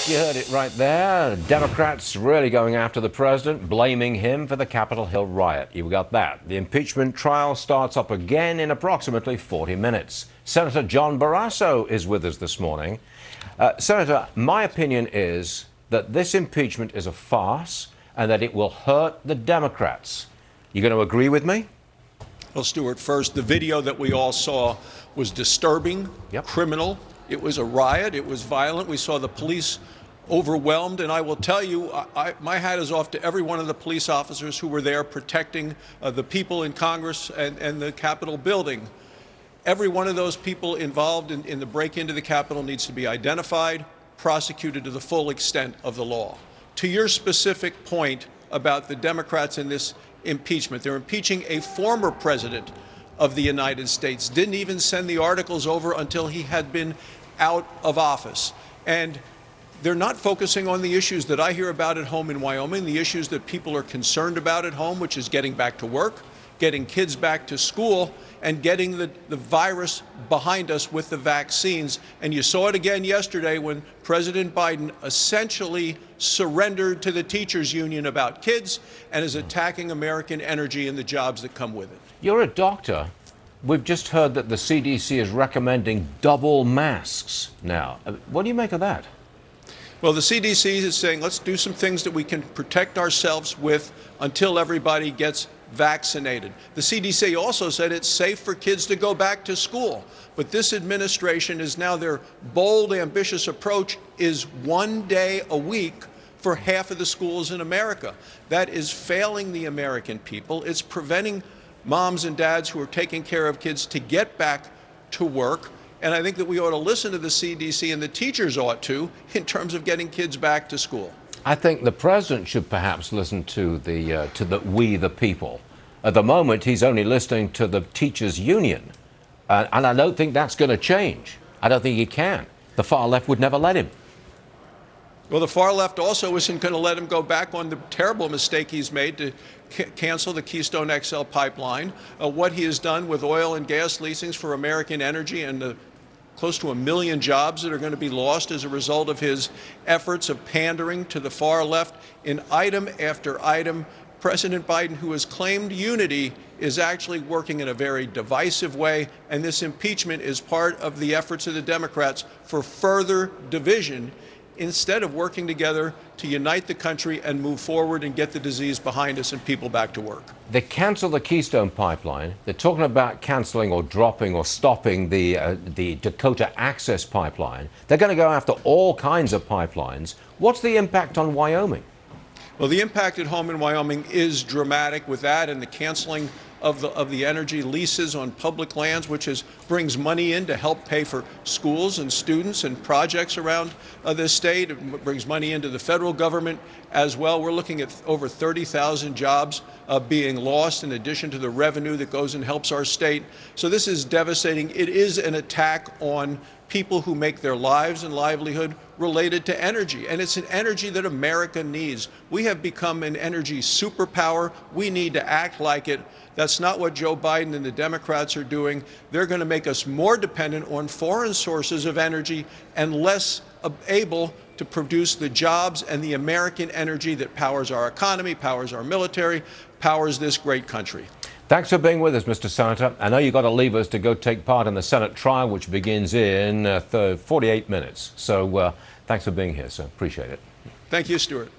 You heard it right there. Democrats really going after the president, blaming him for the Capitol Hill riot. You got that. The impeachment trial starts up again in approximately 40 minutes. Senator John Barrasso is with us this morning. Senator, my opinion is that this impeachment is a farce and that it will hurt the Democrats. You going to agree with me? Well, Stuart, first, the video that we all saw was disturbing, criminal. It was a riot. It was violent. We saw the police overwhelmed. And I will tell you, my hat is off to every one of the police officers who were there protecting the people in Congress and the Capitol building. Every one of those people involved in the break into the Capitol needs to be identified, prosecuted to the full extent of the law. To your specific point about the Democrats in this impeachment, they're impeaching a former president of the United States, didn't even send the articles over until he had been out of office. And they're not focusing on the issues that I hear about at home in Wyoming, the issues that people are concerned about at home, which is getting back to work, getting kids back to school, and getting the virus behind us with the vaccines. And you saw it again yesterday when President Biden essentially surrendered to the teachers union about kids and is attacking American energy and the jobs that come with it. You're a doctor. We've just heard that the CDC is recommending double masks now. What do you make of that? Well, the CDC is saying let's do some things that we can protect ourselves with until everybody gets vaccinated. The CDC also said it's safe for kids to go back to school. But this administration is now, their bold, ambitious approach is 1 day a week for half of the schools in America. That is failing the American people. It's preventing moms and dads who are taking care of kids to get back to work. And I think that we ought to listen to the CDC, and the teachers ought to, in terms of getting kids back to school. I think the president should perhaps listen to we the people. At the moment, he's only listening to the teachers union. And I don't think that's going to change. I don't think he can. The far left would never let him. Well, the far left also isn't going to let him go back on the terrible mistake he's made to cancel the Keystone XL pipeline, what he has done with oil and gas leasings for American energy, and the close to 1 million jobs that are going to be lost as a result of his efforts of pandering to the far left in item after item. President Biden, who has claimed unity, is actually working in a very divisive way, and this impeachment is part of the efforts of the Democrats for further division instead of working together to unite the country and move forward and get the disease behind us and people back to work. They cancel the Keystone pipeline. They're talking about canceling or dropping or stopping the Dakota Access pipeline. They're going to go after all kinds of pipelines. What's the impact on Wyoming? Well, the impact at home in Wyoming is dramatic with that and the canceling of the energy leases on public lands, which brings money in to help pay for schools and students and projects around this state. It brings money into the federal government as well. We're looking at over 30,000 jobs being lost in addition to the revenue that goes and helps our state. So this is devastating. It is an attack on people who make their lives and livelihood related to energy. And it's an energy that America needs. We have become an energy superpower. We need to act like it. That's not what Joe Biden and the Democrats are doing. They're going to make us more dependent on foreign sources of energy and less able to produce the jobs and the American energy that powers our economy, powers our military, powers this great country. Thanks for being with us, Mr. Senator. I know you've got to leave us to go take part in the Senate trial, which begins in 48 minutes. So thanks for being here, sir. Appreciate it. Thank you, Stuart.